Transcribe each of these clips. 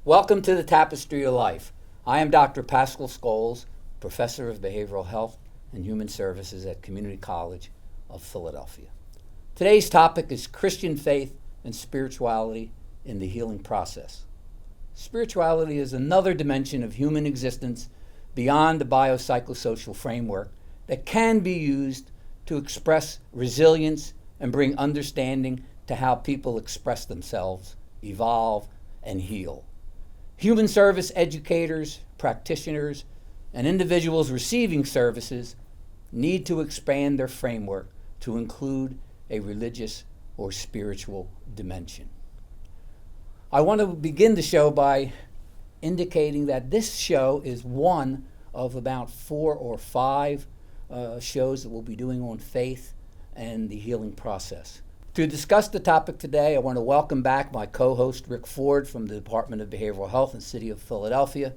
Welcome to the Tapestry of Life. I am Dr. Pascal Scholes, Professor of Behavioral Health and Human Services at Community College of Philadelphia. Today's topic is Christian faith and spirituality in the healing process. Spirituality is another dimension of human existence beyond the biopsychosocial framework that can be used to express resilience and bring understanding to how people express themselves, evolve, and heal. Human service educators, practitioners, and individuals receiving services need to expand their framework to include a religious or spiritual dimension. I want to begin the show by indicating that this show is one of about 4 or 5 shows that we'll be doing on faith and the healing process. To discuss the topic today, I want to welcome back my co-host Rick Ford from the Department of Behavioral Health in the City of Philadelphia,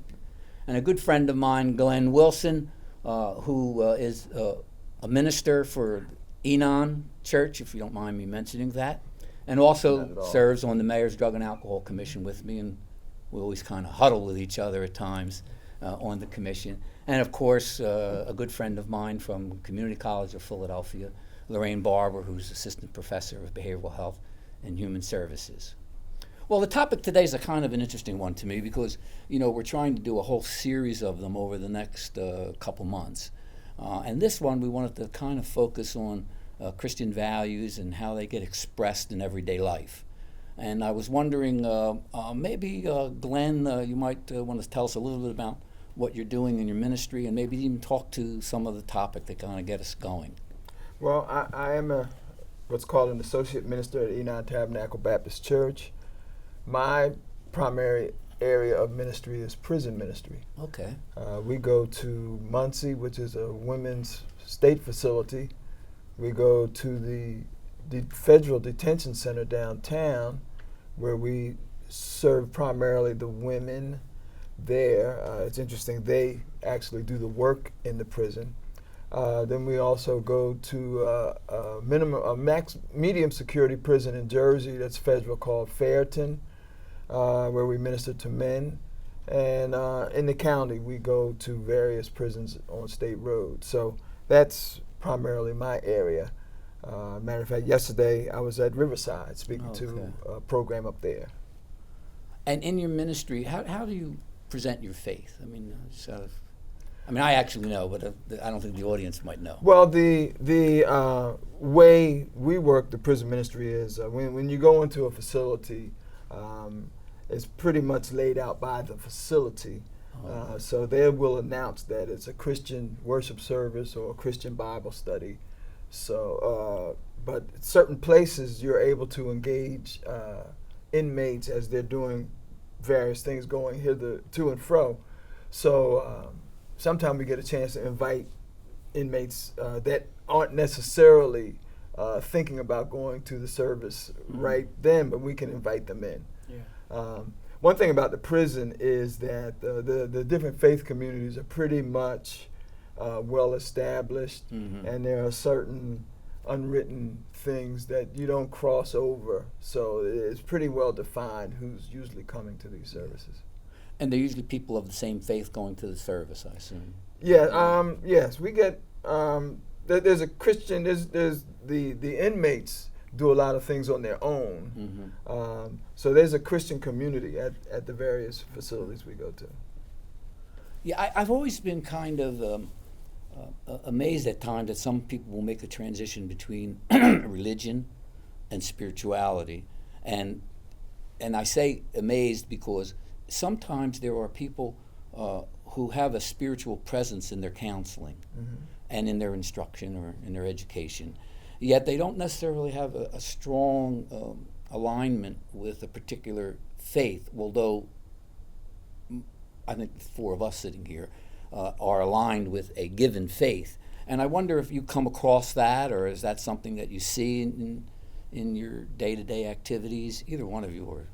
and a good friend of mine, Glenn Wilson, who is a minister for Enon Church, if you don't mind me mentioning that, and also serves on the Mayor's Drug and Alcohol Commission with me, and we always kind of huddle with each other at times on the commission. And of course, a good friend of mine from Community College of Philadelphia, Lorraine Barber, who's Assistant Professor of Behavioral Health and Human Services. Well, the topic today is a kind of an interesting one to me because, we're trying to do a whole series of them over the next couple months. And this one, we wanted to kind of focus on Christian values and how they get expressed in everyday life. And I was wondering, maybe Glenn, you might want to tell us a little bit about what you're doing in your ministry and maybe even talk to some of the topic that kind of get us going. Well, I am what's called an associate minister at Enon Tabernacle Baptist Church. My primary area of ministry is prison ministry. Okay. We go to Muncie, which is a women's state facility. We go to the federal detention center downtown, where we serve primarily the women there. It's interesting, they actually do the work in the prison. Then we also go to a medium security prison in Jersey that's federal called Fairton, where we minister to men. And in the county, we go to various prisons on state roads. So that's primarily my area. Matter of fact, yesterday I was at Riverside speaking to a program up there. And in your ministry, how do you present your faith? I actually know, but I don't think the audience might know. Well, the way we work the prison ministry is when you go into a facility, it's pretty much laid out by the facility. So they will announce that it's a Christian worship service or a Christian Bible study. So, but certain places you're able to engage inmates as they're doing various things, going hither to and fro. So sometimes we get a chance to invite inmates that aren't necessarily thinking about going to the service right then, but we can invite them in. Yeah. One thing about the prison is that the different faith communities are pretty much well established, and there are certain unwritten things that you don't cross over. So it's pretty well defined who's usually coming to these services. And they're usually people of the same faith going to the service, I assume. Yeah. Yes, we get. There's a Christian. There's the inmates do a lot of things on their own. So there's a Christian community at the various facilities we go to. Yeah, I've always been kind of amazed at times that some people will make a transition between religion and spirituality, and I say amazed because sometimes there are people who have a spiritual presence in their counseling and in their instruction or in their education, yet they don't necessarily have a strong alignment with a particular faith, although I think the 4 of us sitting here are aligned with a given faith. And I wonder if you come across that, or is that something that you see in your day-to-day activities, either one of you? Or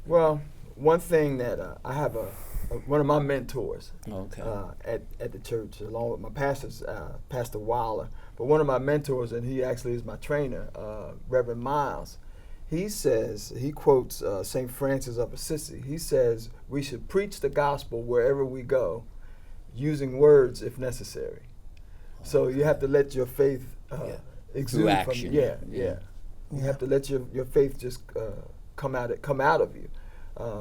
well, one thing that I have one of my mentors at the church, along with my pastors, Pastor Waller, but one of my mentors, and he actually is my trainer, Reverend Miles. he quotes St. Francis of Assisi. He says we should preach the gospel wherever we go, using words if necessary. So you have to let your faith exude through action. from you. You have to let your faith just come out of you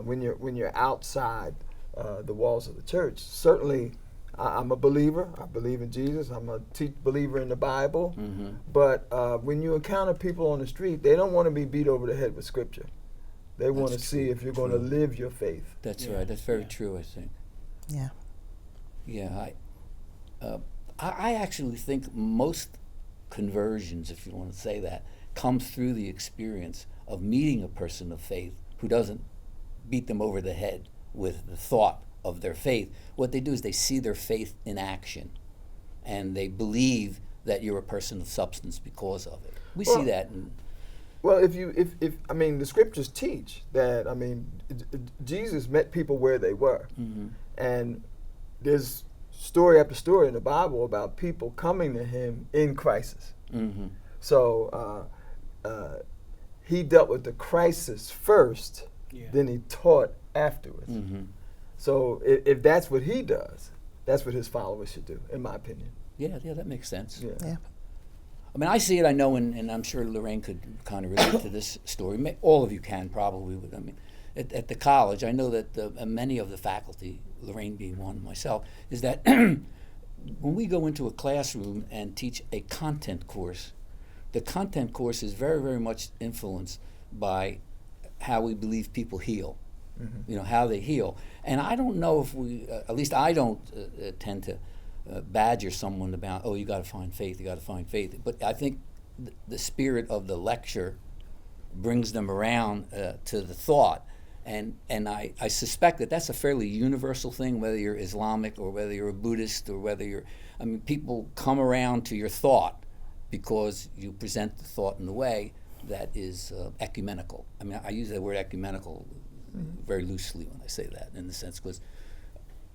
when you're outside the walls of the church. Certainly, I'm a believer. I believe in Jesus. I'm a believer in the Bible. Mm-hmm. But when you encounter people on the street, they don't want to be beat over the head with Scripture. They want to see if you're going to live your faith. That's right. That's very true, I think. Yeah. Yeah, I actually think most conversions, if you want to say that, comes through the experience of meeting a person of faith who doesn't beat them over the head with the thought of their faith. What they do is they see their faith in action, and they believe that you're a person of substance because of it. We see that. Well, if I mean, the scriptures teach that. I mean, Jesus met people where they were, and there's story after story in the Bible about people coming to him in crisis. So he dealt with the crisis first, then he taught afterwards. So if that's what he does, that's what his followers should do, in my opinion. Yeah, that makes sense. Yeah. I mean, I see it, I know, and I'm sure Lorraine could kind of relate to this story. All of you can probably. I mean, at the college, I know that many of the faculty, Lorraine being one, myself, is that when we go into a classroom and teach a content course, the content course is very, very much influenced by how we believe people heal. You know, how they heal. And I don't know if we, at least I don't tend to badger someone about, oh, you got to find faith, you got to find faith. But I think the spirit of the lecture brings them around to the thought. And I suspect that that's a fairly universal thing, whether you're Islamic or whether you're a Buddhist or whether you're, I mean, people come around to your thought because you present the thought in a way that is ecumenical. I mean, I use the word ecumenical very loosely when I say that, in the sense, because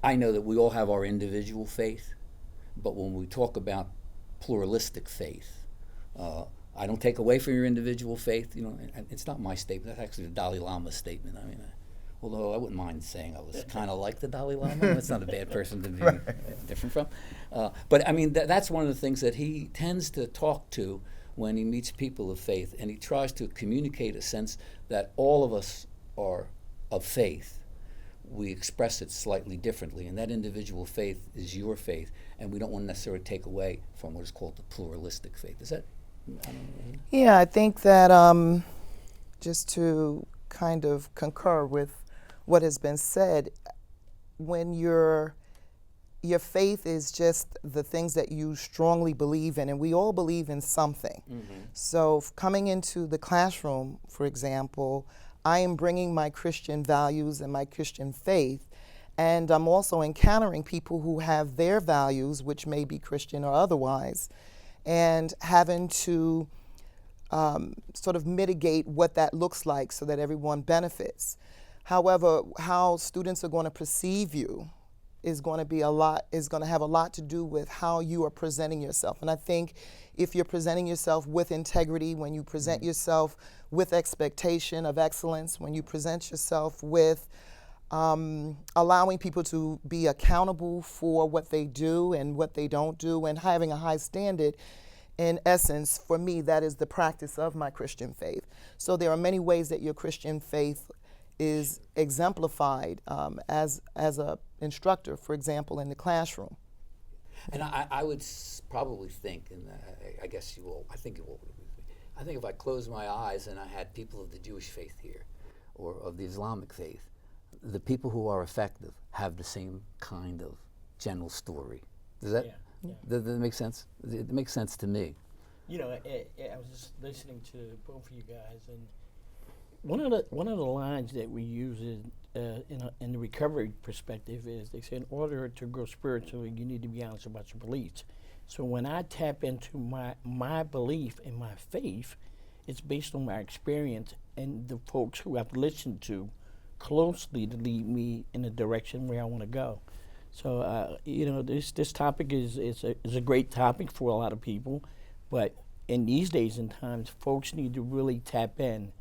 I know that we all have our individual faith, but when we talk about pluralistic faith, I don't take away from your individual faith. You know, it's not my statement. That's actually the Dalai Lama's statement. I mean, although I wouldn't mind saying I was kind of like the Dalai Lama. That's not a bad person to be different from. But I mean, that's one of the things that he tends to talk to when he meets people of faith, and he tries to communicate a sense that all of us are of faith. We express it slightly differently, and that individual faith is your faith, and we don't want to necessarily take away from what is called the pluralistic faith. Is that? Yeah, I think that just to kind of concur with what has been said, when your faith is just the things that you strongly believe in, and we all believe in something. So coming into the classroom, for example, I am bringing my Christian values and my Christian faith, and I'm also encountering people who have their values, which may be Christian or otherwise, and having to sort of mitigate what that looks like so that everyone benefits. However, how students are going to perceive you is going to have a lot to do with how you are presenting yourself. And I think if you're presenting yourself with integrity, when you present yourself with expectation of excellence, when you present yourself with allowing people to be accountable for what they do and what they don't do, and having a high standard, in essence, for me, that is the practice of my Christian faith. So there are many ways that your Christian faith is exemplified as a instructor, for example, in the classroom. And I would probably think, and I guess you will, I think you will agree with me, I think if I closed my eyes and I had people of the Jewish faith here, or of the Islamic faith, the people who are effective have the same kind of general story. Does that make sense? It makes sense to me. You know, I was just listening to both of you guys, and one of the lines that we use in the recovery perspective is, they say, in order to grow spiritually, you need to be honest about your beliefs. So when I tap into my belief and my faith, it's based on my experience and the folks who I've listened to closely to lead me in the direction where I want to go. So you know, this topic is a great topic for a lot of people, but in these days and times, folks need to really tap in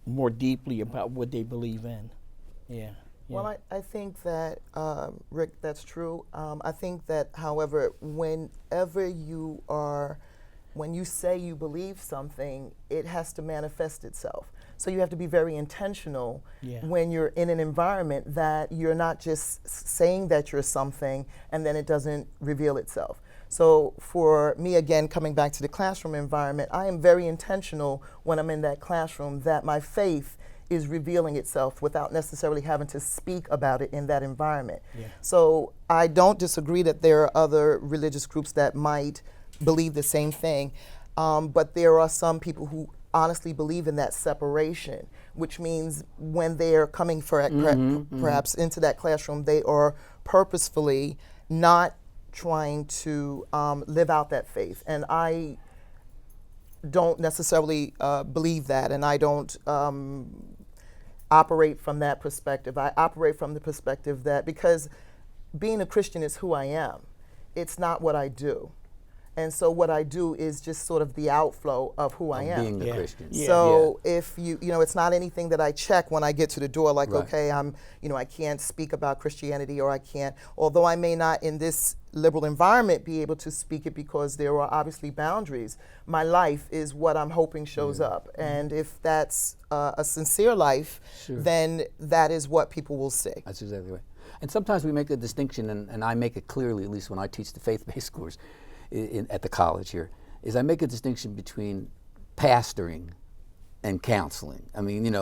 more deeply about what they believe in. Yeah. Well, I think that, Rick, that's true. I think that, however, when you say you believe something, it has to manifest itself. So you have to be very intentional when you're in an environment that you're not just saying that you're something and then it doesn't reveal itself. So for me, again, coming back to the classroom environment, I am very intentional when I'm in that classroom that my faith is revealing itself without necessarily having to speak about it in that environment. So I don't disagree that there are other religious groups that might believe the same thing, but there are some people who honestly believe in that separation, which means when they're coming for perhaps into that classroom, they are purposefully not trying to live out that faith. And I don't necessarily believe that, and I don't operate from that perspective. I operate from the perspective that because being a Christian is who I am, it's not what I do. And so what I do is just sort of the outflow of who I am. Being a Christian. So if it's not anything that I check when I get to the door, like, Right. okay, I can't speak about Christianity, or I can't, although I may not in this liberal environment be able to speak it because there are obviously boundaries. My life is what I'm hoping shows up. And if that's a sincere life, then that is what people will see. That's exactly right. And sometimes we make a distinction, and I make it clearly, at least when I teach the faith-based course at the college here, is I make a distinction between pastoring and counseling. I mean,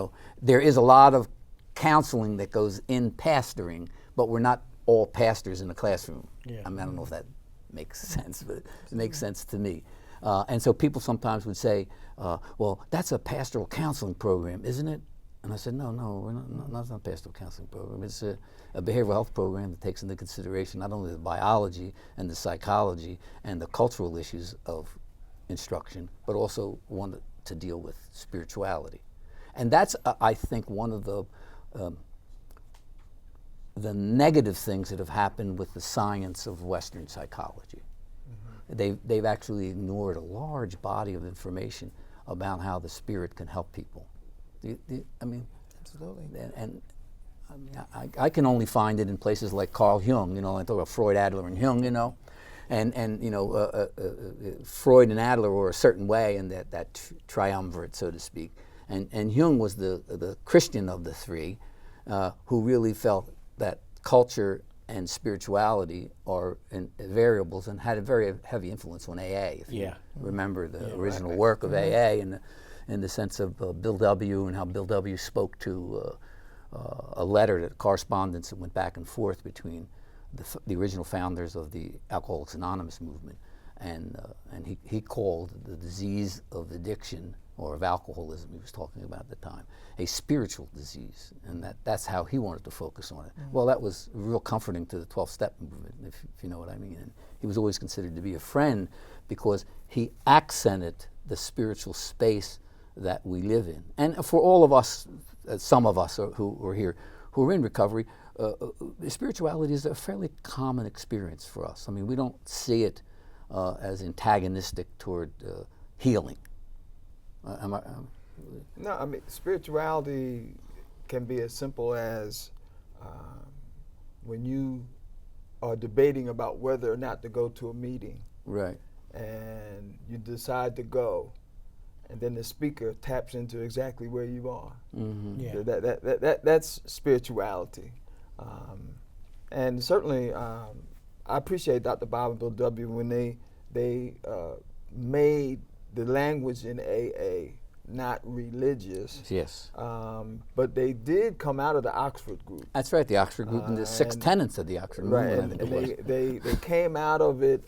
there is a lot of counseling that goes in pastoring, but we're not all pastors in the classroom. I mean, I don't know if that makes sense, but it makes sense to me. And so people sometimes would say, well, that's a pastoral counseling program, isn't it? And I said, no, we're not, it's not a pastoral counseling program. It's a behavioral health program that takes into consideration not only the biology and the psychology and the cultural issues of instruction, but also one to deal with spirituality. And that's, I think, one of the negative things that have happened with the science of Western psychology. They've actually ignored a large body of information about how the spirit can help people. I mean, Absolutely. And I can only find it in places like Carl Jung. I talk about Freud, Adler, and Jung. Freud and Adler were a certain way in that triumvirate, so to speak. And Jung was the Christian of the three, who really felt that culture and spirituality are variables, and had a very heavy influence on AA. If you remember the original work of AA, in the sense of Bill W. and how Bill W. spoke to a letter, that correspondence that went back and forth between the original founders of the Alcoholics Anonymous movement, and he called the disease of addiction, or of alcoholism he was talking about at the time, a spiritual disease, and that's how he wanted to focus on it. Well, that was real comforting to the 12-step movement, if you know what I mean. And he was always considered to be a friend because he accented the spiritual space that we live in. And for all of us, some of us who are here, who are in recovery, spirituality is a fairly common experience for us. I mean, we don't see it as antagonistic toward healing. No, I mean, spirituality can be as simple as when you are debating about whether or not to go to a meeting. Right. And you decide to go, and then the speaker taps into exactly where you are. That's spirituality. And certainly, I appreciate Dr. Bob and Bill W. when they made the language in AA not religious. Yes. But they did come out of the Oxford group. That's right, the Oxford group, and the 6 tenets of the Oxford movement. And they came out of it,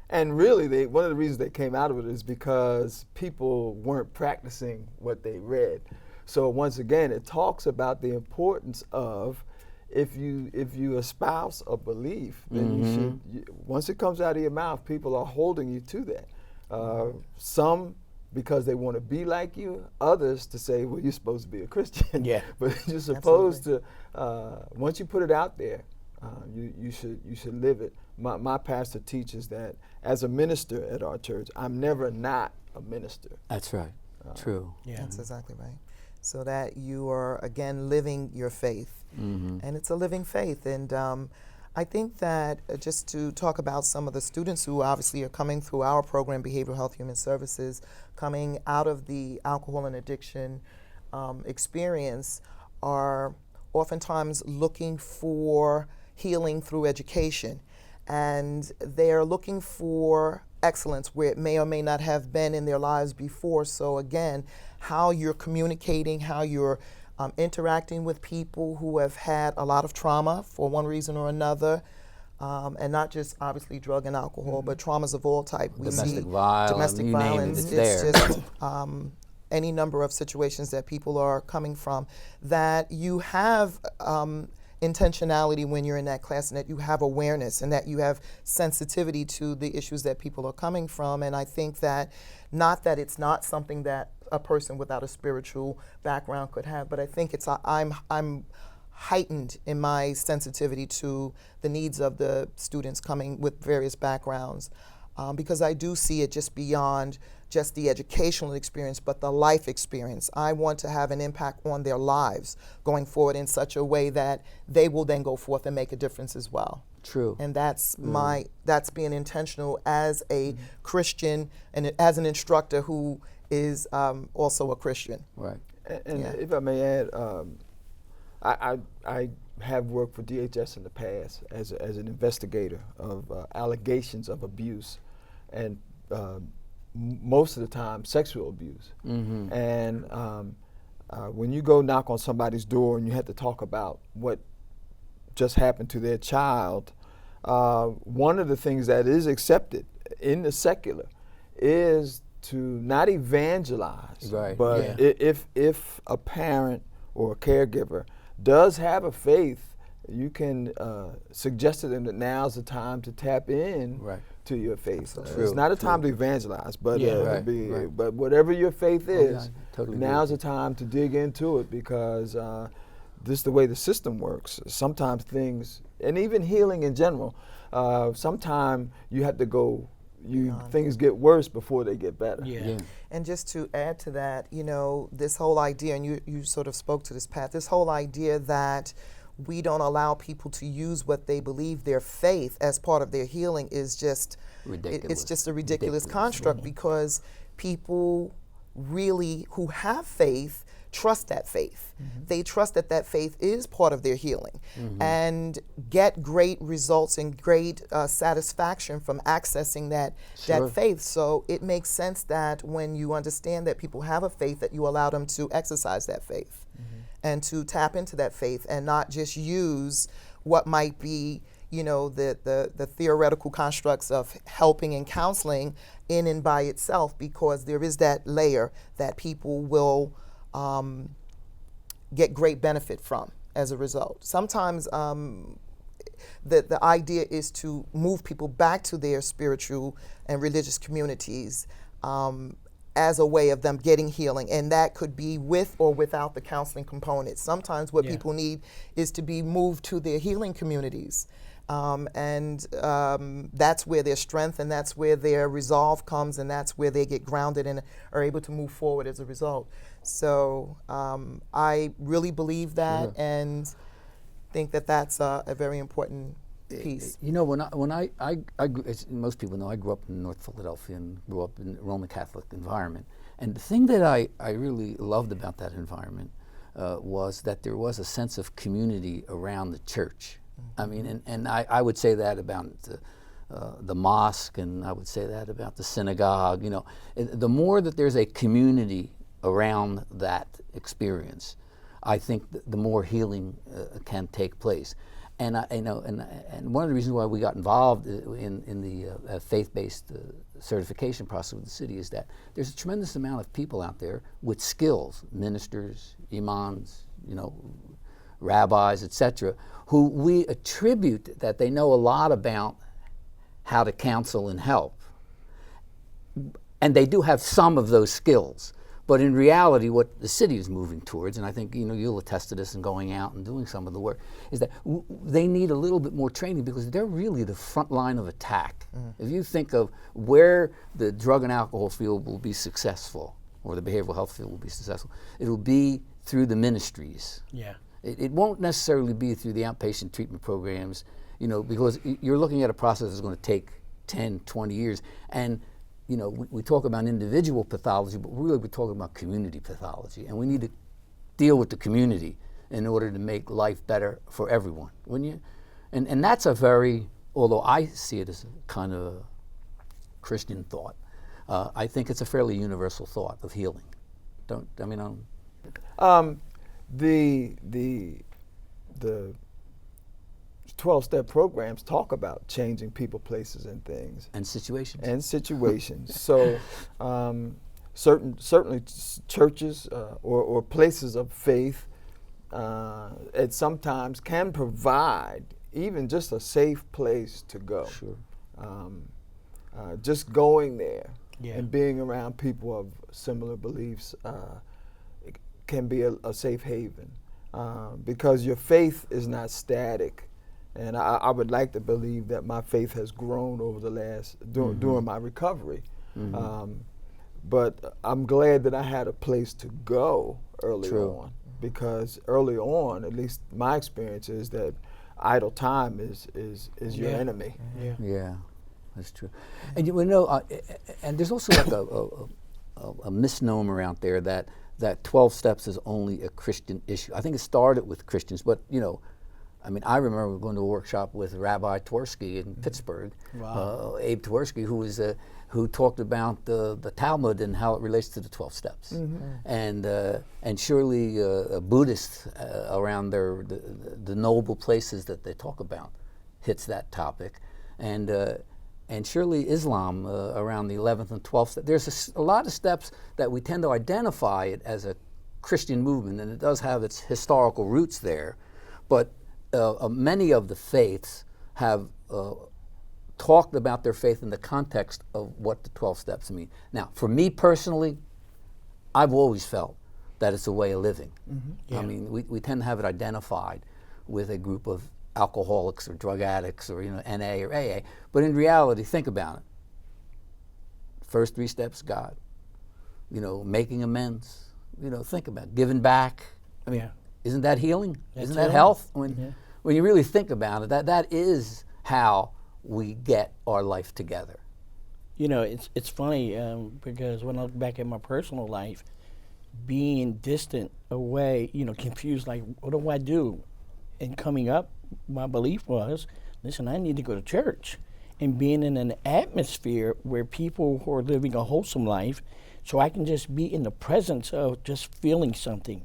and really one of the reasons they came out of it is because people weren't practicing what they read. So once again, it talks about the importance of, if you espouse a belief, then you should, once it comes out of your mouth, people are holding you to that. Some because they want to be like you, others to say, well, you're supposed to be a Christian. Yeah. But you're supposed to, once you put it out there, you should live it. My pastor teaches that as a minister at our church, I'm never not a minister. That's right. True. Yeah. That's exactly right. so that you are, again, living your faith. And it's a living faith. And I think that just to talk about some of the students who obviously are coming through our program, Behavioral Health Human Services, coming out of the alcohol and addiction experience, are oftentimes looking for healing through education. And they're looking for excellence where it may or may not have been in their lives before. So again, how you're communicating, how you're interacting with people who have had a lot of trauma for one reason or another, and not just obviously drug and alcohol, but traumas of all type. We Domestic see violence, domestic you name it, violence. it's there. Just any number of situations that people are coming from, that you have intentionality when you're in that class, and that you have awareness, and that you have sensitivity to the issues that people are coming from. And I think that, not that it's not something that a person without a spiritual background could have, but I think it's I'm heightened in my sensitivity to the needs of the students coming with various backgrounds, because I do see it just beyond just the educational experience, but the life experience. I want to have an impact on their lives going forward in such a way that they will then go forth and make a difference as well. True. And that's that's being intentional as a Christian and as an instructor who is also a Christian. Right. And Yeah. if I may add, I have worked for DHS in the past as an investigator of allegations of abuse, and most of the time sexual abuse. And when you go knock on somebody's door and you have to talk about what just happened to their child, one of the things that is accepted in the secular is to not evangelize, Right, but yeah. if a parent or a caregiver does have a faith, you can suggest to them that now's the time to tap in Right. to your faith. Absolutely. It's not a True. time to evangelize, but Yeah. Right. but whatever your faith yeah, is, I totally agree now's with the time to dig into it, because this is the way the system works. Sometimes things, and even healing in general, sometimes you have to go. Things get worse before they get better. Yeah. And just to add to that, this whole idea, and you sort of spoke to this, Pat, this whole idea that we don't allow people to use what they believe, their faith, as part of their healing is just Ridiculous. It's just a ridiculous construct, because people really who have faith trust that faith. They trust that that faith is part of their healing, and get great results and great satisfaction from accessing that Sure. faith. So it makes sense that when you understand that people have a faith, that you allow them to exercise that faith and to tap into that faith, and not just use what might be the theoretical constructs of helping and counseling in and by itself, because there is that layer that people will get great benefit from as a result. Sometimes the idea is to move people back to their spiritual and religious communities as a way of them getting healing, and that could be with or without the counseling component. Sometimes what Yeah. people need is to be moved to their healing communities. And that's where their strength and that's where their resolve comes, and that's where they get grounded and are able to move forward as a result. So I really believe that, and think that that's a very important piece. When I grew, as most people know, I grew up in North Philadelphia and grew up in a Roman Catholic environment. And the thing that I really loved about that environment was that there was a sense of community around the church. I mean, and I would say that about the mosque, and I would say that about the synagogue. The more that there's a community around that experience, I think the more healing can take place. And and one of the reasons why we got involved in the faith-based certification process with the city is that there's a tremendous amount of people out there with skills, ministers, imams, rabbis, etc., who we attribute that they know a lot about how to counsel and help. And they do have some of those skills. But in reality, what the city is moving towards, and I think you'll attest to this in going out and doing some of the work, is that they need a little bit more training, because they're really the front line of attack. If you think of where the drug and alcohol field will be successful, or the behavioral health field will be successful, it'll be through the ministries. Yeah. It won't necessarily be through the outpatient treatment programs, because you're looking at a process that's going to take 10, 20 years. And, we talk about individual pathology, but really we're talking about community pathology. And we need to deal with the community in order to make life better for everyone. And that's a very, although I see it as a kind of a Christian thought, I think it's a fairly universal thought of healing. The 12-step programs talk about changing people, places, and things. And situations. So certainly churches or places of faith it sometimes can provide even just a safe place to go. Sure. Just going there Yeah. and being around people of similar beliefs it can be a safe haven because your faith is not static. And I would like to believe that my faith has grown over the last, during my recovery. But I'm glad that I had a place to go early on, because early on, at least my experience is that idle time is your enemy. Yeah, that's true. And and there's also like a misnomer out there that 12 steps is only a Christian issue. I think it started with Christians, but I remember going to a workshop with Rabbi Twersky in Pittsburgh, Abe Twersky, who talked about the Talmud and how it relates to the 12 steps, and surely Buddhists around the noble places that they talk about hits that topic, and surely Islam around the 11th and 12th step. There's a lot of steps that we tend to identify it as a Christian movement, and it does have its historical roots there, but many of the faiths have talked about their faith in the context of what the 12 steps mean. Now, for me personally, I've always felt that it's a way of living. Yeah. We tend to have it identified with a group of alcoholics or drug addicts or NA or AA, but in reality, think about it. First 3 steps, God. Making amends. Think about it. Giving back. Isn't that healing? Isn't that health? When you really think about it, that is how we get our life together. It's funny because when I look back at my personal life, being distant, away, confused, like, what do I do? And coming up, my belief was, listen, I need to go to church. And being in an atmosphere where people who are living a wholesome life, so I can just be in the presence of just feeling something.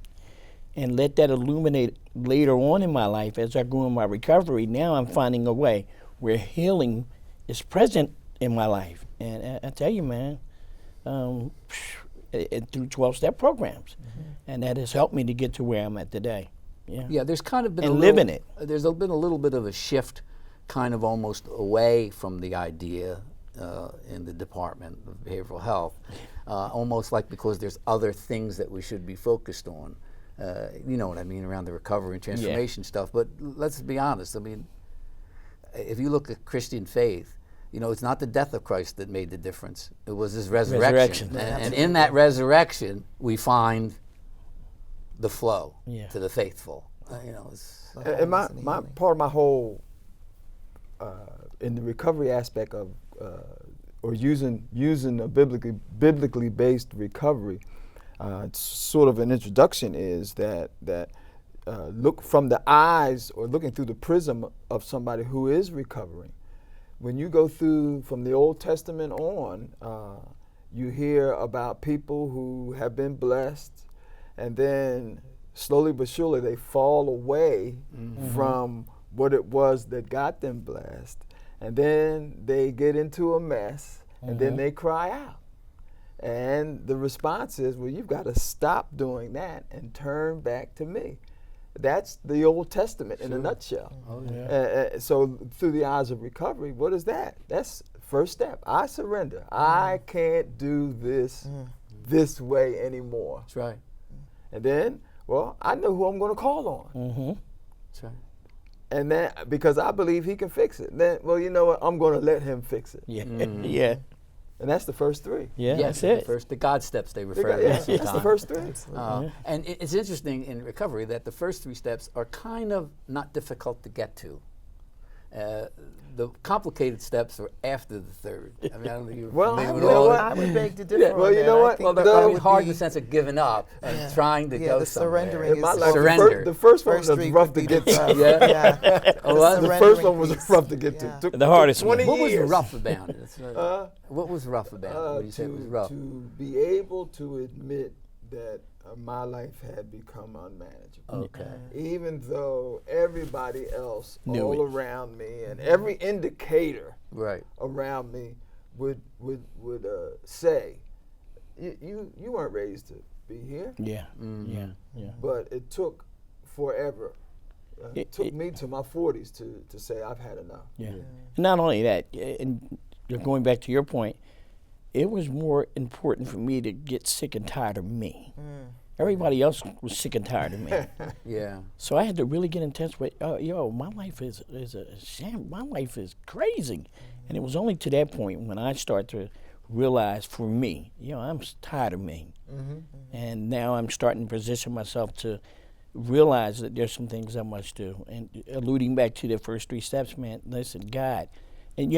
And let that illuminate later on in my life as I grew in my recovery. Now I'm finding a way where healing is present in my life. And I tell you, man, through 12-step programs. And that has helped me to get to where I'm at today. Yeah, there's kind of been There's been a little bit of a shift kind of almost away from the idea in the Department of Behavioral Health, almost like because there's other things that we should be focused on. You know what I mean, around the recovery and transformation stuff. But let's be honest. If you look at Christian faith, it's not the death of Christ that made the difference. It was his resurrection. And in that resurrection, we find the flow to the faithful. And my part of my whole in the recovery aspect of or using a biblically based recovery. Sort of an introduction is that look from the eyes or looking through the prism of somebody who is recovering. When you go through from the Old Testament on, you hear about people who have been blessed, and then slowly but surely they fall away from what it was that got them blessed, and then they get into a mess, and then they cry out. And the response is, well, you've got to stop doing that and turn back to me. That's the Old Testament in a nutshell. So through the eyes of recovery, what is that? That's first step. I surrender. I can't do this way anymore. That's right. And then, well, I know who I'm going to call on. That's right. And then, because I believe he can fix it, then, well, you know what? I'm going to let him fix it. Yeah. And that's the first three. Yeah, Yes, that's it. the God steps they refer to Yeah, it that's the sometimes. first three. Absolutely. And it's interesting in recovery that the first three steps are kind of not difficult to get to. The complicated steps are after the third. I mean, I don't think you're Well, familiar with you know all what? that. I would beg to differ. well, on you that. know I what? think Well, that they're would hard in be- the sense of giving up and Yeah. trying to Yeah, go the somewhere. surrendering In my is life, Surrender. the first one First was three rough would to be get the to. tough. Yeah. Oh, what? The surrendering first one was piece. rough to get Yeah. to. Took The hardest one. 20 What was years. rough about it? What was rough about it? What do you say was rough? To be able to admit that my life had become unmanageable. Okay. Even though everybody else Knew all it. around me and every indicator Right. around me would say, you weren't raised to be here. Yeah, yeah, yeah. But it took forever. It It- took it- me to my 40s to say I've had enough. Yeah. Not only that, and going back to your point, it was more important for me to get sick and tired of me. Everybody else was sick and tired of me. Yeah. So I had to really get in touch with, my life is a sham. My life is crazy. And it was only to that point when I started to realize for me, I'm tired of me. And now I'm starting to position myself to realize that there's some things I must do. And alluding back to the first three steps, man, listen, God. And,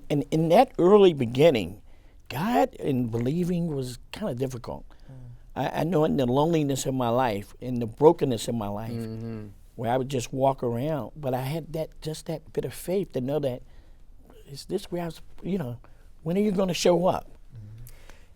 and in that early beginning, God and believing was kind of difficult. I know in the loneliness of my life, in the brokenness of my life, where I would just walk around, but I had that bit of faith to know that, is this where I was, when are you going to show up?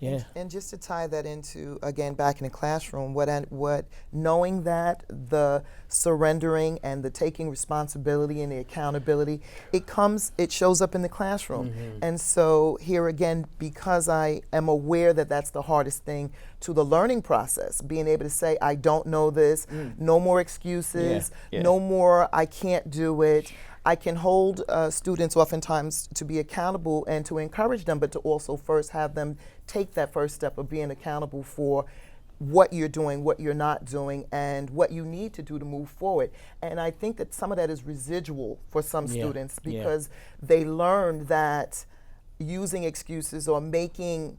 Yeah. And just to tie that into, again, back in the classroom, what knowing that the surrendering and the taking responsibility and the accountability, it shows up in the classroom. And so here again, because I am aware that that's the hardest thing to the learning process, being able to say, I don't know this, no more excuses, Yeah. no more, I can't do it. I can hold students oftentimes to be accountable and to encourage them, but to also first have them take that first step of being accountable for what you're doing, what you're not doing, and what you need to do to move forward. And I think that some of that is residual for some Yeah, students yeah. because they learn that using excuses or making,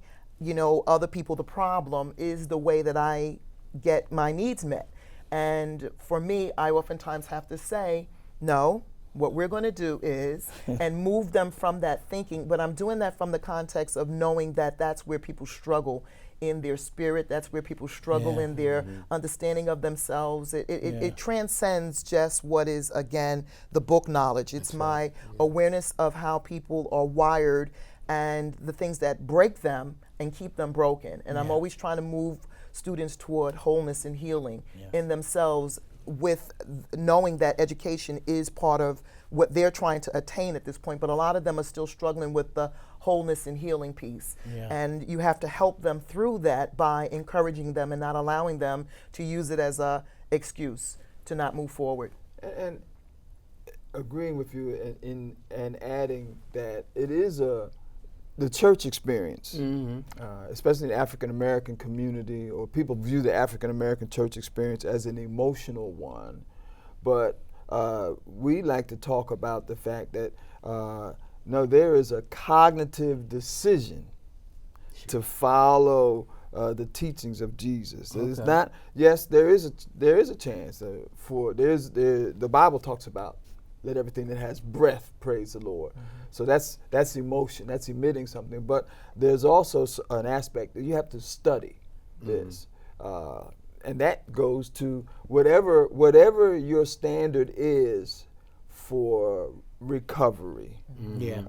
other people the problem is the way that I get my needs met. And for me, I oftentimes have to say, no, what we're going to do is, and move them from that thinking, but I'm doing that from the context of knowing that that's where people struggle in their spirit, that's where people struggle Yeah. in their understanding of themselves. It transcends just what is, again, the book knowledge. It's my awareness of how people are wired and the things that break them and keep them broken. And I'm always trying to move students toward wholeness and healing in themselves, with knowing that education is part of what they're trying to attain at this point, but a lot of them are still struggling with the wholeness and healing piece. Yeah. And you have to help them through that by encouraging them and not allowing them to use it as a excuse to not move forward. And agreeing with you and adding that it is the church experience, especially in the African American community, or people view the African American church experience as an emotional one. But we like to talk about the fact that no, there is a cognitive decision to follow the teachings of Jesus. It's not. Yes, there is a chance the Bible talks about let everything that has breath praise the Lord. So that's emotion. That's emitting something. But there's also an aspect that you have to study this, and that goes to whatever your standard is for recovery. Yeah.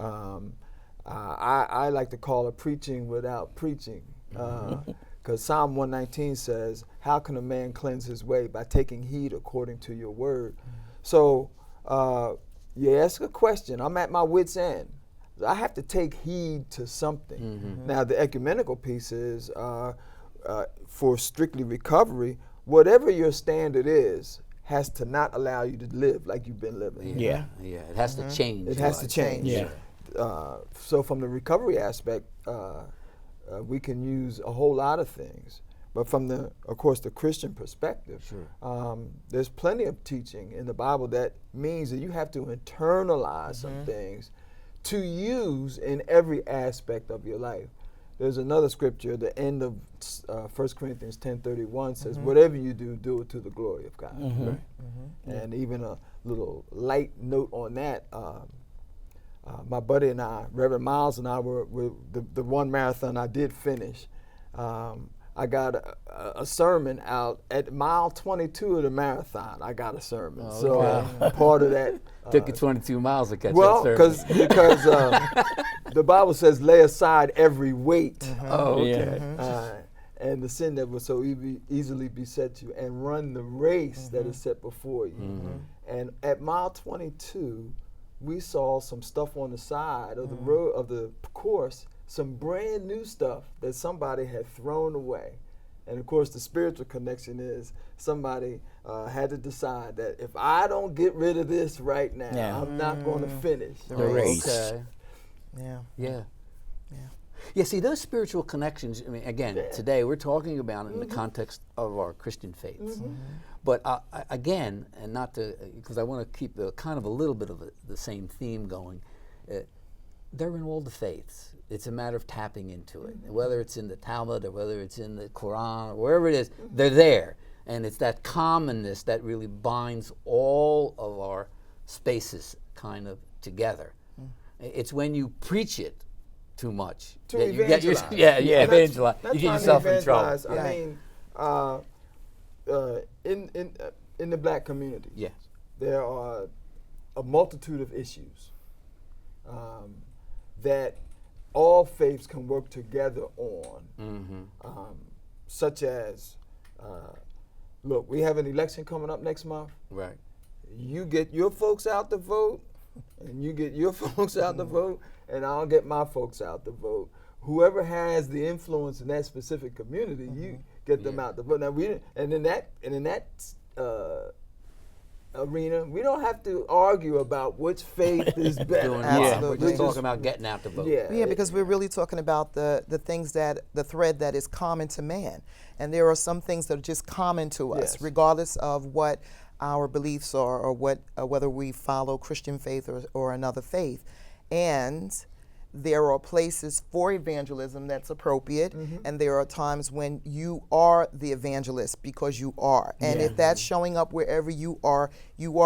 I like to call it preaching without preaching, because Psalm 119 says, "How can a man cleanse his way? By taking heed according to your word." So you ask a question, I'm at my wit's end. I have to take heed to something. Now the ecumenical piece is for strictly recovery, whatever your standard is has to not allow you to live like you've been living. Yeah. Yeah. It has to change. It has to change. Yeah. So from the recovery aspect, we can use a whole lot of things. But from of course, the Christian perspective, there's plenty of teaching in the Bible that means that you have to internalize some things to use in every aspect of your life. There's another scripture, the end of 1 Corinthians 10:31 says, whatever you do, do it to the glory of God. Right? And even a little light note on that, my buddy and I, Reverend Miles and I, were the one marathon I did finish. I got a sermon out at mile 22 of the marathon. I got a sermon. Oh, so okay. part of that. Took you 22 miles to catch Well, that because sermon. the Bible says, lay aside every weight Oh, Yeah. okay. and the sin that will so easily beset you, and run the race that is set before you. And at mile 22, we saw some stuff on the side of the road of the course, some brand new stuff that somebody had thrown away. And of course, the spiritual connection is somebody had to decide that if I don't get rid of this right now, Yeah. I'm not going to finish The race. Okay. Yeah. Yeah. Yeah. Yeah, see, those spiritual connections, I mean, again, Yeah. today we're talking about it in the context of our Christian faiths. But again, and not to, because I want to keep kind of a little bit of the same theme going, they're in all the faiths. It's a matter of tapping into it. Whether it's in the Talmud or whether it's in the Quran or wherever it is, they're there. And it's that commonness that really binds all of our spaces kind of together. It's when you preach it too much To that you get evangelize. you And that's evangelize. You get trying to yourself in trouble. evangelize. I mean, in the black community, Yes. there are a multitude of issues that all faiths can work together on, such as, look, we have an election coming up next month. Right. You get your folks out to vote, and you get your folks out to vote, and I'll get my folks out to vote. Whoever has the influence in that specific community, you get them out to vote. Now in that arena, we don't have to argue about which faith is better. Doing Absolutely. We're We just talking about getting out the vote. Yeah, because we're really talking about the things that, the thread that is common to man. And there are some things that are just common to us, Yes. regardless of what our beliefs are or whether we follow Christian faith or another faith. And there are places for evangelism that's appropriate, and there are times when you are the evangelist because you are. And if that's showing up wherever you are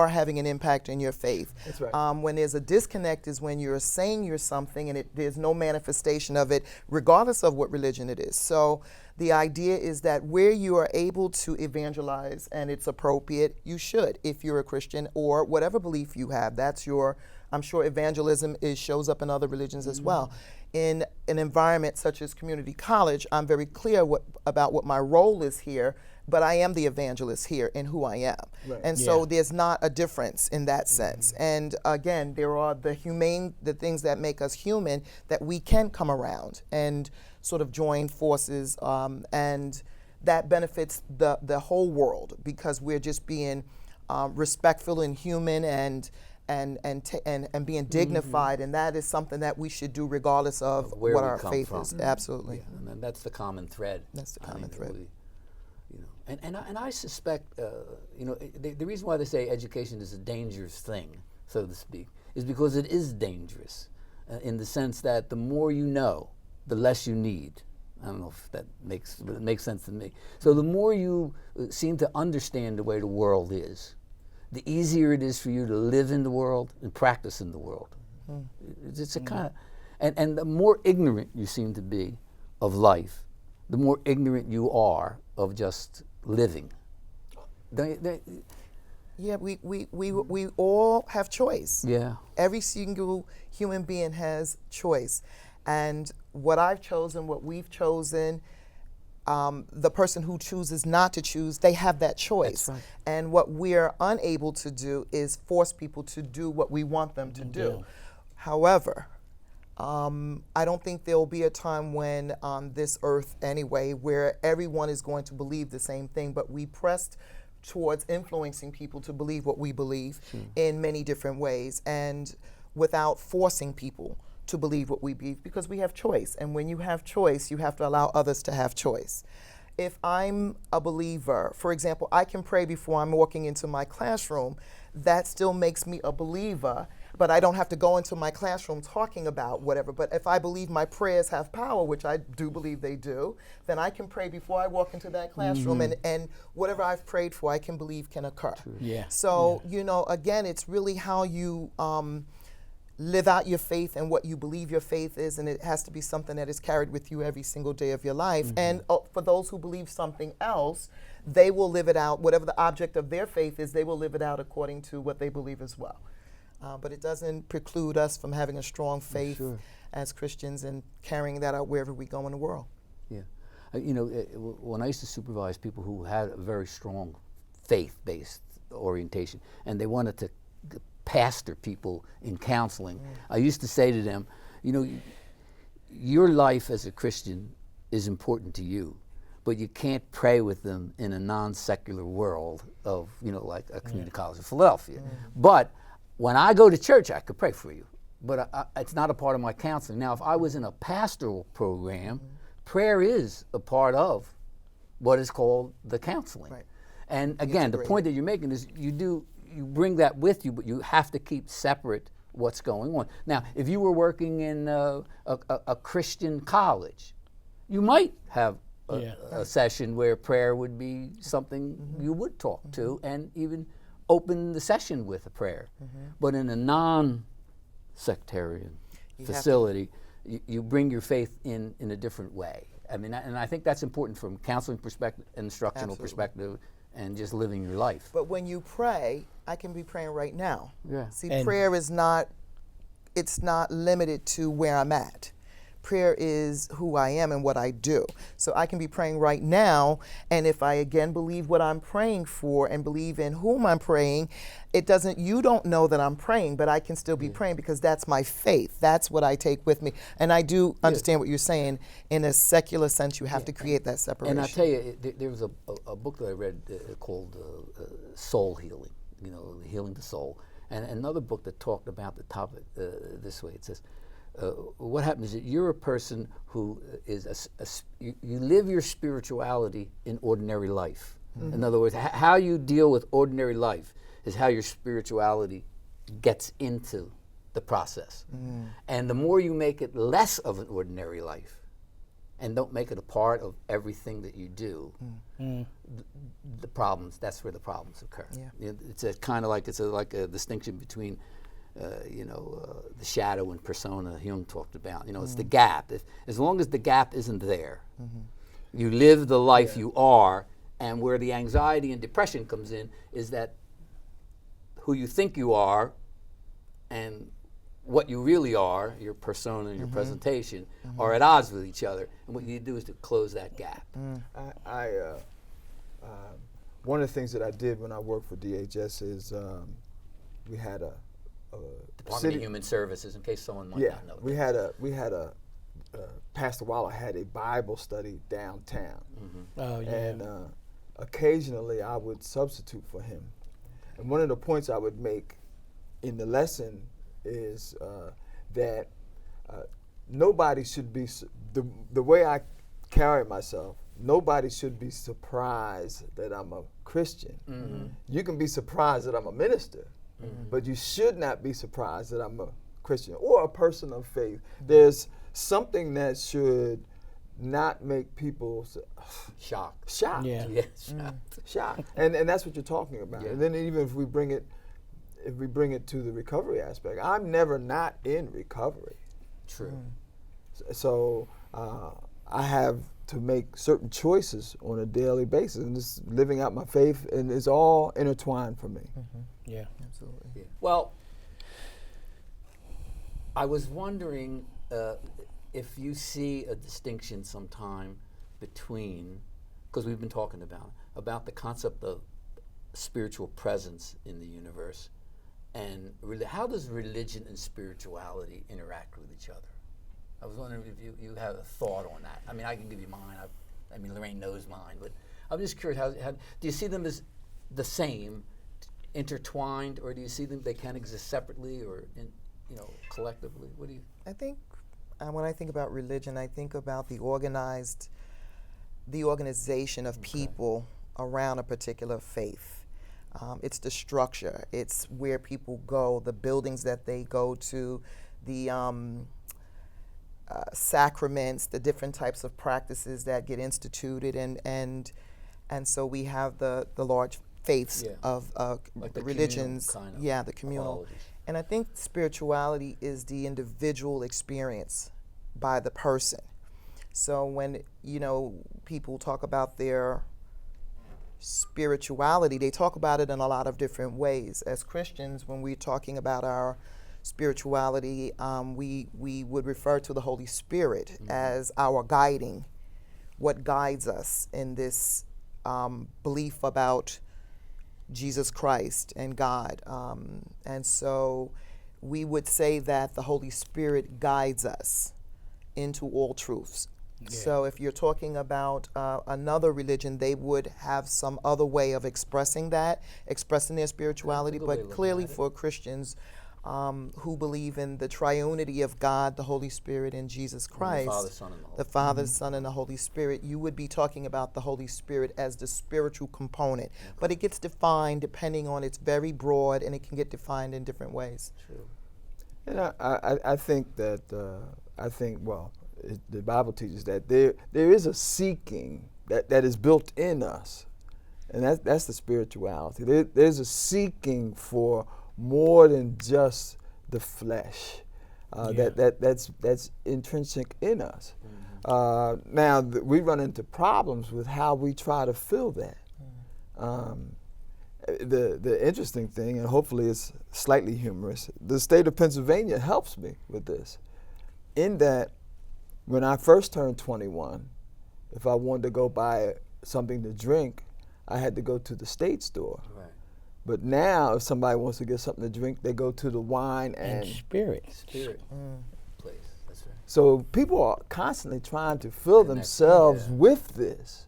having an impact in your faith. That's right. When there's a disconnect is when you're saying you're something and there's no manifestation of it, regardless of what religion it is. So the idea is that where you are able to evangelize and it's appropriate, you should, if you're a Christian or whatever belief you have. That's your, I'm sure evangelism shows up in other religions as well. In an environment such as community college, I'm very clear about what my role is here, but I am the evangelist here in who I am. Right. And so there's not a difference in that sense. And again, there are the things that make us human that we can come around and sort of join forces, and that benefits the whole world because we're just being respectful and human and being dignified, and that is something that we should do regardless of Where what we our come faith from. is. Absolutely. Yeah, and then that's the common thread. That's the I common mean, thread. really, you know, and I suspect, you know, the reason why they say education is a dangerous thing, so to speak, is because it is dangerous, in the sense that the more you know, the less you need. I don't know if that makes sense to me. So the more you seem to understand the way the world is, the easier it is for you to live in the world and practice in the world. It's a kind of, and the more ignorant you seem to be of life, the more ignorant you are of just living. Yeah, we all have choice. Yeah. Every single human being has choice. And what I've chosen, what we've chosen, the person who chooses not to choose, they have that choice. That's right. And what we're unable to do is force people to do what we want them to do. However, I don't think there will be a time when on this earth anyway where everyone is going to believe the same thing, but we pressed towards influencing people to believe what we believe in many different ways and without forcing people to believe what we believe, because we have choice. And when you have choice, you have to allow others to have choice. If I'm a believer, for example, I can pray before I'm walking into my classroom. That still makes me a believer, but I don't have to go into my classroom talking about whatever. But if I believe my prayers have power, which I do believe they do, then I can pray before I walk into that classroom, and whatever I've prayed for, I can believe can occur. Yeah. So, you know, again, it's really how you live out your faith and what you believe your faith is, and it has to be something that is carried with you every single day of your life. And for those who believe something else, they will live it out. Whatever the object of their faith is, they will live it out according to what they believe as well. But it doesn't preclude us from having a strong faith as Christians and carrying that out wherever we go in the world. Yeah. You know, when I used to supervise people who had a very strong faith-based orientation and they wanted to pastor people in counseling, I used to say to them, you know, your life as a Christian is important to you, but you can't pray with them in a non-secular world of, you know, like a community college of Philadelphia. But when I go to church, I could pray for you, but it's not a part of my counseling. Now, if I was in a pastoral program, prayer is a part of what is called the counseling. Right. And again, the point that you're making is you bring that with you, but you have to keep separate what's going on. Now, if you were working in a Christian college, you might have a session where prayer would be something you would talk to and even open the session with a prayer. But in a non-sectarian facility, you bring your faith in a different way. I mean, and I think that's important from counseling perspective, instructional perspective, and just living your life. But when you pray, I can be praying right now. Yeah. See, And prayer is not, it's not limited to where I'm at. Prayer is who I am and what I do. So I can be praying right now, and if I again believe what I'm praying for and believe in whom I'm praying, you don't know that I'm praying, but I can still be praying because that's my faith. That's what I take with me. And I do understand what you're saying. In a secular sense, you have to create that separation. And I tell you, there was a book that I read called Soul Healing, you know, Healing the Soul. And another book that talked about the topic this way. It says, what happens is that you're a person who is you live your spirituality in ordinary life. In other words, how you deal with ordinary life is how your spirituality gets into the process. And the more you make it less of an ordinary life and don't make it a part of everything that you do, the problems, that's where the problems occur. Yeah. It's a kind of like, like a distinction between the shadow and persona Jung talked about. You know, it's the gap. As long as the gap isn't there, you live the life you are, and where the anxiety and depression comes in is that who you think you are and what you really are, your persona and your presentation, are at odds with each other. And what you do is to close that gap. One of the things that I did when I worked for DHS is we had a Department of Human Services, in case someone might not know. we had a Pastor Waller had a Bible study downtown, Oh, yeah. and occasionally I would substitute for him. And one of the points I would make in the lesson is that nobody should be the way I carry myself. Nobody should be surprised that I'm a Christian. You can be surprised that I'm a minister. But you should not be surprised that I'm a Christian or a person of faith. There's something that should not make people Shocked. shocked. Yeah. Shocked. And that's what you're talking about. Yeah. And then even if we bring it to the recovery aspect, I'm never not in recovery. True. So I have to make certain choices on a daily basis, and just living out my faith, and it's all intertwined for me. Yeah. Absolutely. Yeah. Well, I was wondering if you see a distinction sometime between, because we've been talking about the concept of spiritual presence in the universe, and how does religion and spirituality interact with each other? I was wondering if you have a thought on that. I mean, I can give you mine. I mean, Lorraine knows mine, but I'm just curious, how do you see them as the same, intertwined, or do you see them, they can exist separately or collectively? What do you? I think when I think about religion, I think about the organization of people around a particular faith. It's the structure. It's where people go, the buildings that they go to, the sacraments, the different types of practices that get instituted, and so we have the large faiths Yeah. of Like the religions. communal kind of Yeah, the communal. qualities. And I think spirituality is the individual experience by the person. So when, people talk about their spirituality, they talk about it in a lot of different ways. As Christians, when we're talking about our spirituality, we would refer to the Holy Spirit as our guiding, what guides us in this belief about Jesus Christ and God. And so we would say that the Holy Spirit guides us into all truths. Yeah. So if you're talking about another religion, they would have some other way of expressing their spirituality. That's a good way of But looking clearly at it. for Christians who believe in the triunity of God, the Holy Spirit, and Jesus Christ, The Father, Son, and the Holy the Father, Son, and the Holy Spirit, you would be talking about the Holy Spirit as the spiritual component. But it gets defined depending on, it's very broad, and it can get defined in different ways. True. And I think that the Bible teaches that there is a seeking that is built in us, and that's the spirituality. There's a seeking for more than just the flesh. That's intrinsic in us. Now we run into problems with how we try to fill that. The interesting thing, and hopefully it's slightly humorous, the state of Pennsylvania helps me with this, in that when I first turned 21, if I wanted to go buy something to drink, I had to go to the state store. Right. But now, if somebody wants to get something to drink, they go to the wine And and spirit. Spirit place. That's right. so people are constantly trying to fill Connect, themselves yeah. with this,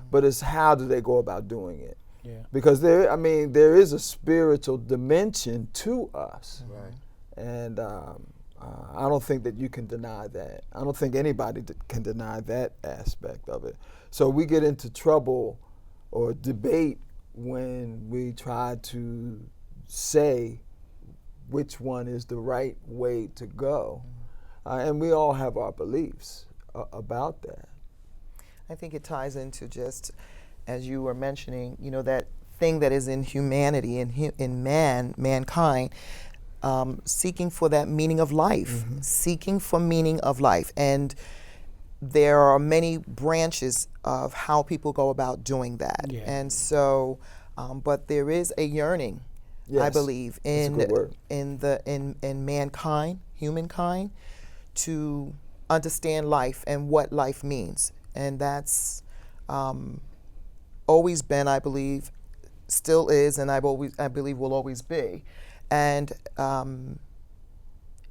but it's how do they go about doing it? Yeah. Because there is a spiritual dimension to us, Right. and I don't think that you can deny that. I don't think anybody can deny that aspect of it. So we get into trouble or debate when we try to say which one is the right way to go. And we all have our beliefs about that. I think it ties into just, as you were mentioning, that thing that is in humanity, in mankind, seeking for that meaning of life, seeking for meaning of life. And there are many branches of how people go about doing that. Yeah. And so, but there is a yearning, I Yes, believe, that's a good word. in mankind, humankind, to understand life and what life means. And that's always been, I believe, still is, and I believe will always be. And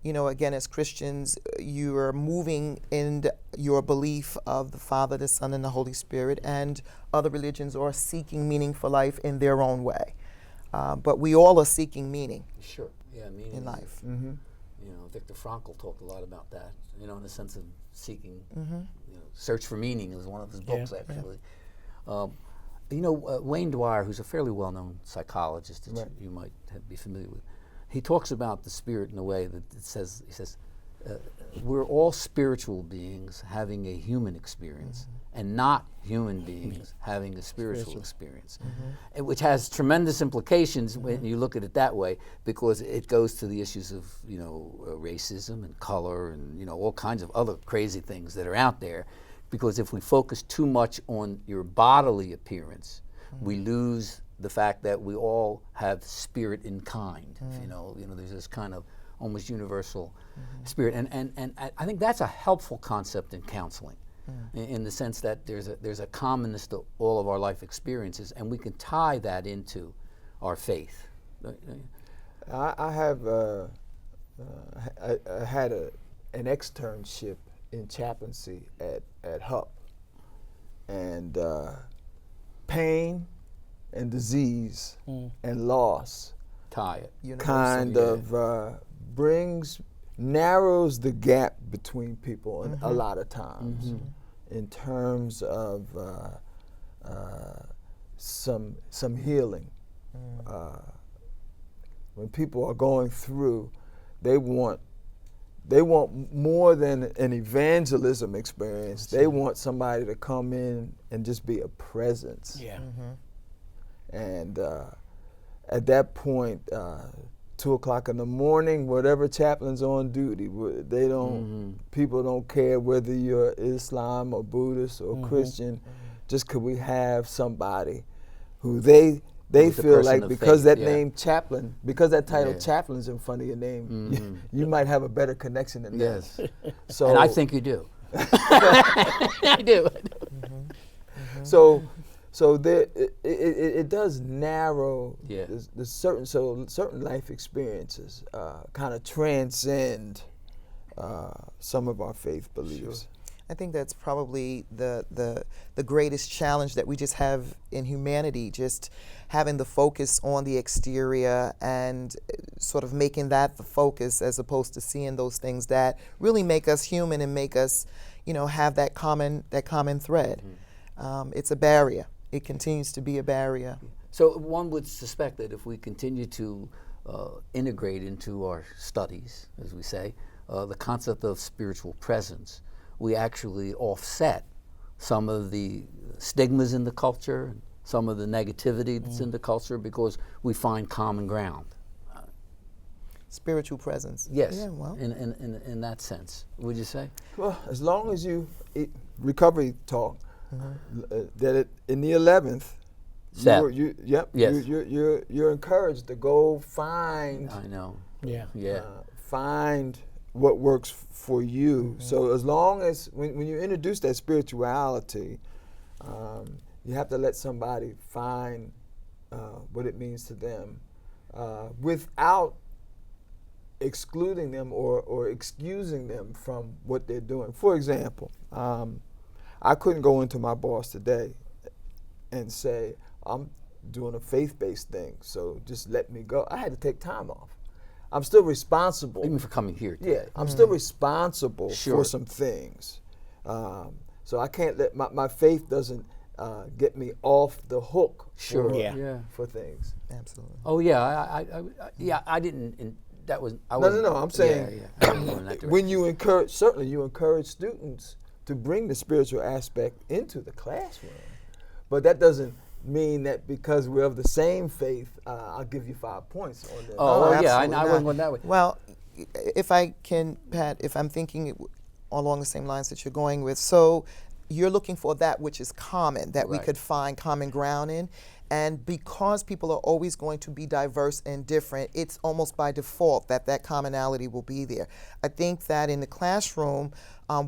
again, as Christians, you are moving in your belief of the Father, the Son, and the Holy Spirit, and other religions are seeking meaning for life in their own way. But we all are seeking meaning Sure. Yeah. Meaning in is- life. Viktor Frankl talked a lot about that. In the sense of seeking. Search for Meaning is one of his books, Yeah. actually. Wayne Dwyer, who's a fairly well-known psychologist that Right. you might be familiar with, he talks about the spirit in a way that he says, we're all spiritual beings having a human experience and not human beings having a spiritual experience, and which has tremendous implications when you look at it that way, because it goes to the issues of racism and color and all kinds of other crazy things that are out there. Because if we focus too much on your bodily appearance, we lose the fact that we all have spirit in kind. There's this kind of almost universal spirit, and I think that's a helpful concept in counseling, in the sense that there's a commonness to all of our life experiences, and we can tie that into our faith. I have I had an externship in chaplaincy at HUP, and pain and disease and loss Tie it. kind of narrows the gap between people a lot of times, in terms of some healing when people are going through, they want more than an evangelism experience. They want somebody to come in and just be a presence. Yeah. And at that point, 2 o'clock in the morning, whatever chaplain's on duty, they don't. People don't care whether you're Islam or Buddhist or Christian. Just could we have somebody who they Who's the feel person like of because faith, that yeah. name chaplain, because that title Yeah. chaplain's in front of your name, you might have a better connection than Yes. that. So And I think you do. I do. So there, it does narrow Yeah. the certain life experiences kind of transcend some of our faith beliefs. I think that's probably the greatest challenge that we just have in humanity, just having the focus on the exterior and sort of making that the focus as opposed to seeing those things that really make us human and make us, have that common thread. It's a barrier. It continues to be a barrier. So one would suspect that if we continue to integrate into our studies, as we say, the concept of spiritual presence, we actually offset some of the stigmas in the culture, some of the negativity that's in the culture, because we find common ground. Spiritual presence. Yes, Yeah, well. in that sense, would you say? Well, as long as recovery talk, that in the 11th, Yes. you're encouraged to go find I know. Yeah. Yeah. find what works for you. So as long as when you introduce that spirituality, you have to let somebody find what it means to them without excluding them or excusing them from what they're doing. For example, I couldn't go into my boss today and say, I'm doing a faith-based thing, so just let me go. I had to take time off. I'm still responsible. Even for coming here today. Yeah, I'm still responsible Sure. for some things. So I can't let my faith doesn't get me off the hook Sure. for, Yeah. for things. Absolutely. Oh yeah, I didn't. That was. I No, wasn't- no, no. I'm saying Yeah, I wasn't going in that when you encourage, certainly you encourage students to bring the spiritual aspect into the classroom, but that doesn't mean that because we're of the same faith, I'll give you 5 points on that. Oh, No, yeah, I absolutely wasn't not. going that way. Well, if I can, Pat, if I'm thinking along the same lines that you're going with, so you're looking for that which is common, that we Right. could find common ground in. And because people are always going to be diverse and different, it's almost by default that commonality will be there. I think that in the classroom,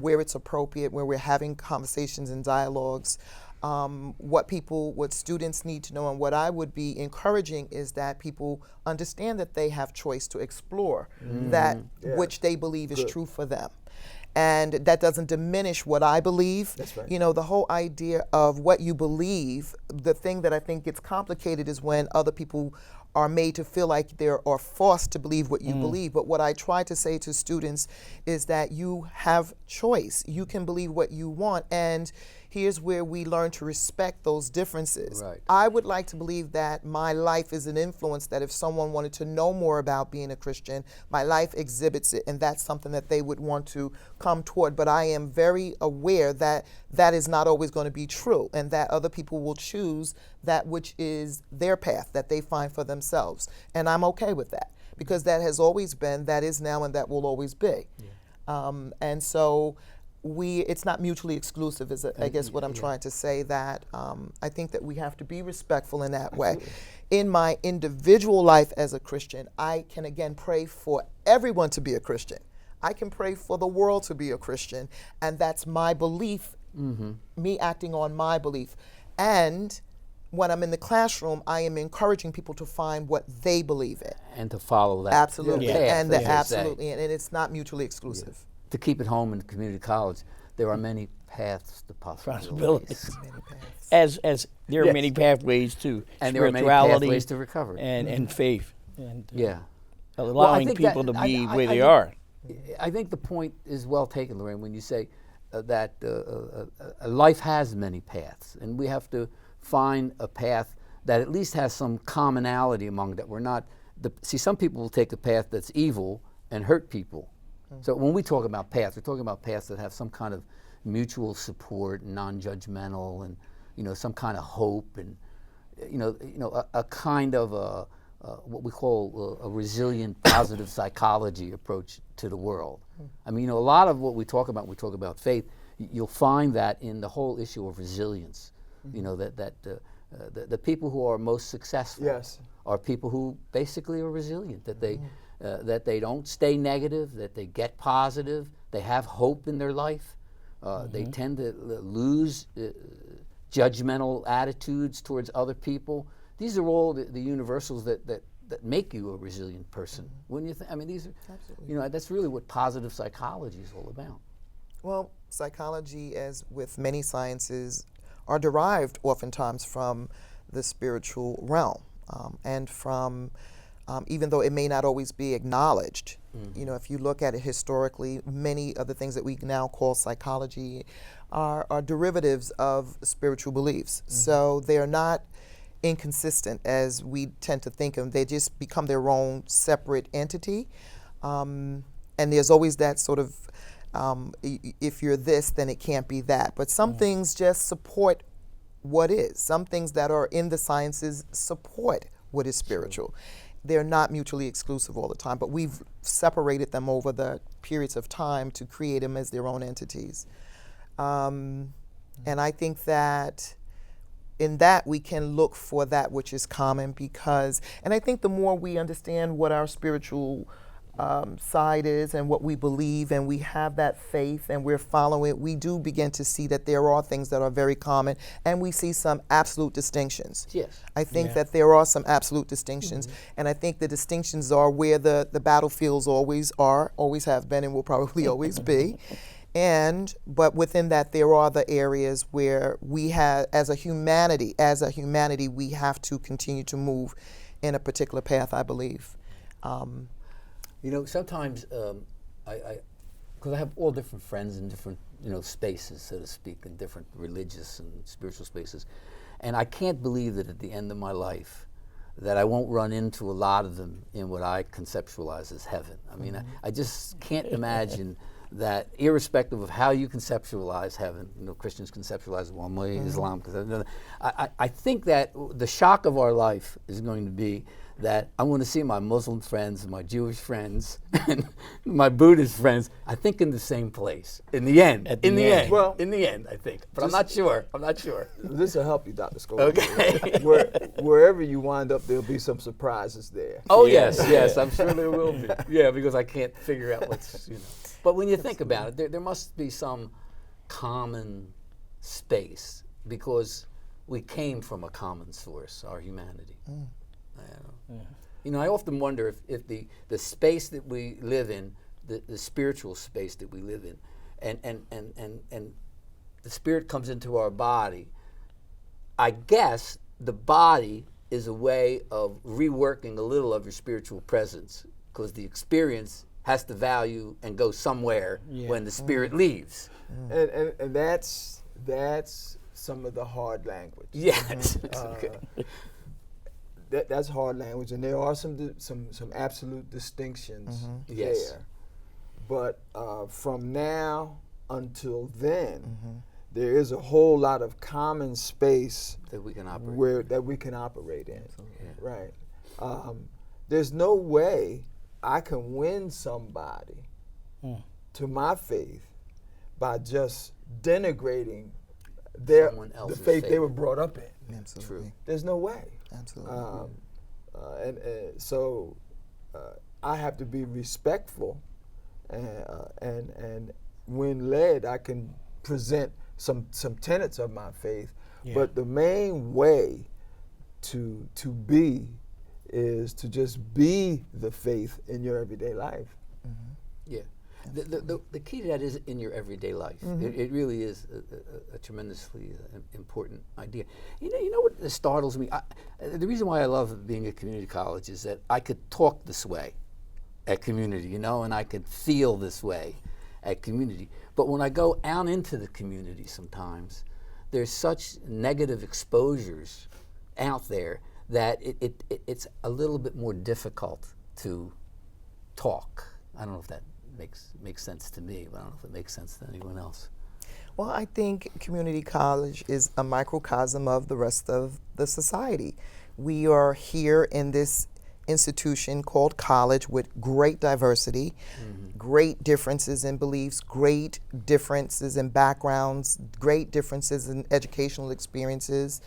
where it's appropriate, where we're having conversations and dialogues, what students need to know and what I would be encouraging is that people understand that they have choice to explore that Yeah. which they believe is Good. true for them. And that doesn't diminish what I believe. That's right. The whole idea of what you believe, the thing that I think gets complicated is when other people are made to feel like they are forced to believe what you believe. But what I try to say to students is that you have choice. You can believe what you want. And here's where we learn to respect those differences. Right. I would like to believe that my life is an influence, that if someone wanted to know more about being a Christian, my life exhibits it, and that's something that they would want to come toward. But I am very aware that that is not always going to be true, and that other people will choose that which is their path that they find for themselves. And I'm okay with that, because that has always been, that is now, and that will always be. And so it's not mutually exclusive, is I guess what I'm trying to say, that I think that we have to be respectful in that way. In my individual life as a Christian, I can again pray for everyone to be a Christian. I can pray for the world to be a Christian, and that's my belief, me acting on my belief. And when I'm in the classroom, I am encouraging people to find what they believe in. And to follow that. Absolutely, path, and as you say. absolutely, and it's not mutually exclusive. To keep it home in community college, there are many paths to possibilities. Possibilities. Many paths. As there are Yes. many pathways to And there are many spirituality pathways to recovery. and faith, and Yeah. allowing think people that- to be I where they think- are. I think the point is well taken, Lorraine, when you say that life has many paths, and we have to find a path that at least has some commonality among that. We're not, see, some people will take a path that's evil and hurt people. So when we talk about paths, we're talking about paths that have some kind of mutual support, non-judgmental, and some kind of hope, and a kind of what we call a resilient, positive psychology approach to the world. I mean, a lot of what we talk about when we talk about faith, you'll find that in the whole issue of resilience. The people who are most successful Yes. are people who basically are resilient, that they don't stay negative, that they get positive, they have hope in their life. They tend to lose judgmental attitudes towards other people. These are all the universals that make you a resilient person. Wouldn't you I mean, these are, Absolutely. that's really what positive psychology is all about. Well, psychology, as with many sciences, are derived oftentimes from the spiritual realm, and from, even though it may not always be acknowledged. If you look at it historically, many of the things that we now call psychology are derivatives of spiritual beliefs. So they are not inconsistent as we tend to think of them. They just become their own separate entity. And there's always that sort of, if you're this, then it can't be that. But some things just support what is. Some things that are in the sciences support what is spiritual. They're not mutually exclusive all the time, but we've separated them over the periods of time to create them as their own entities. And I think that in that we can look for that which is common, because, and I think the more we understand what our spiritual side is and what we believe, and we have that faith and we're following it, we do begin to see that there are things that are very common, and we see some absolute distinctions. Yes. I think that there are some absolute distinctions, and I think the distinctions are where the battlefields always are, always have been, and will probably always be. But within that, there are the areas where we have, as a humanity, we have to continue to move in a particular path, I believe. Sometimes because I have all different friends in different, spaces, so to speak, in different religious and spiritual spaces, and I can't believe that at the end of my life that I won't run into a lot of them in what I conceptualize as heaven. I mean, I just can't imagine that, irrespective of how you conceptualize heaven, Christians conceptualize it one way, Islam, I think that the shock of our life is going to be that I want to see my Muslim friends, my Jewish friends, and my Buddhist friends, I think, in the same place. In the end. Well, in the end, I think. But I'm not sure. This will help you, Dr. Scholes. Okay. Wherever you wind up, there'll be some surprises there. Oh, yes, I'm sure there will be. Yeah, because I can't figure out what's, But when you think about it, there must be some common space, because we came from a common source, our humanity. I often wonder if the space that we live in, the spiritual space that we live in, and the spirit comes into our body, I guess the body is a way of reworking a little of your spiritual presence, because the experience has to value and go somewhere when the spirit leaves. And that's some of the hard language. Yes. That's hard language, and there are some absolute distinctions there. Yes. But from now until then, there is a whole lot of common space that we can operate in. Yeah. Right. There's no way I can win somebody to my faith by just denigrating the faith they were brought up in. Absolutely. True. There's no way. Absolutely. So I have to be respectful, and when led, I can present some tenets of my faith. Yeah. But the main way to be is to just be the faith in your everyday life. Yeah. The key to that is in your everyday life. It really is a tremendously important idea. You know what startles me? The reason why I love being at community college is that I could talk this way at community, and I could feel this way at community. But when I go out into the community sometimes, there's such negative exposures out there that it's a little bit more difficult to talk. I don't know if that makes sense to me, but I don't know if it makes sense to anyone else. Well, I think community college is a microcosm of the rest of the society. We are here in this institution called college with great diversity, great differences in beliefs, great differences in backgrounds, great differences in educational experiences.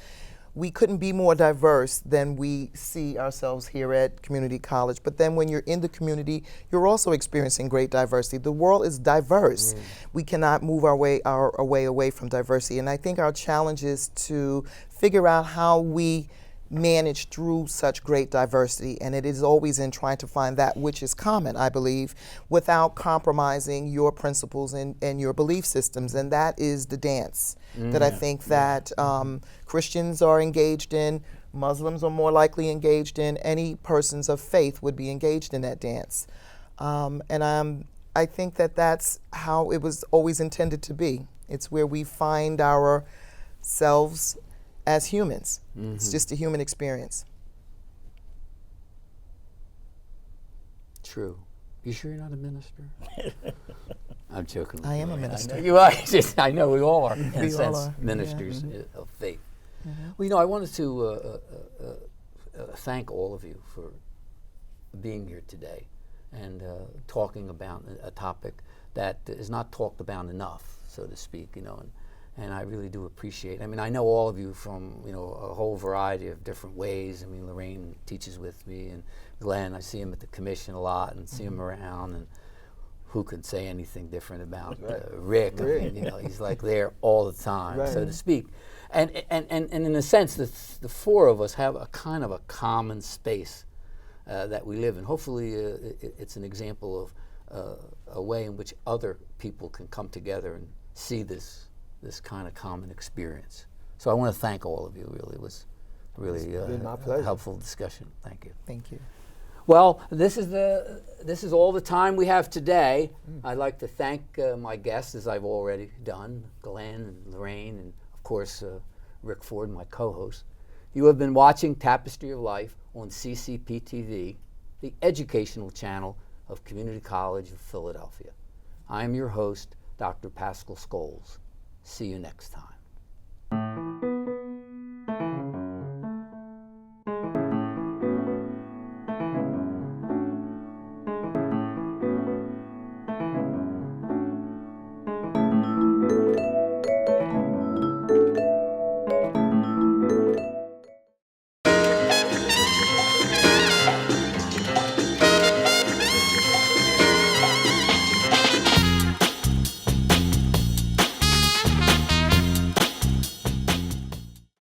We couldn't be more diverse than we see ourselves here at community college. But then when you're in the community, you're also experiencing great diversity. The world is diverse. We cannot move our way away from diversity. And I think our challenge is to figure out how we manage through such great diversity, and it is always in trying to find that which is common, I believe, without compromising your principles and your belief systems, and that is the dance that I think that Christians are engaged in, Muslims are more likely engaged in, any persons of faith would be engaged in that dance. I think that that's how it was always intended to be. It's where we find ourselves as humans. It's just a human experience. True. You sure you're not a minister? I'm joking. I am a I minister. know you are. I know we all are, in We a all sense, are. ministers of faith. Well, I wanted to thank all of you for being here today and talking about a topic that is not talked about enough, so to speak, and I really do appreciate. I mean, I know all of you from a whole variety of different ways. I mean, Lorraine teaches with me, and Glenn, I see him at the commission a lot and see him around, and who could say anything different about Rick? I mean, he's like there all the time, so to speak. And in a sense, the four of us have a kind of a common space that we live in. Hopefully, it's an example of a way in which other people can come together and see this kind of common experience. So I want to thank all of you. Really, it was really my a pleasure. helpful discussion. Thank you. Thank you. Well, this is all the time we have today. I'd like to thank my guests, as I've already done, Glenn and Lorraine, and of course Rick Ford, my co-host. You have been watching Tapestry of Life on CCP TV, the educational channel of Community College of Philadelphia. I am your host, Dr. Pascal Scholes. See you next time.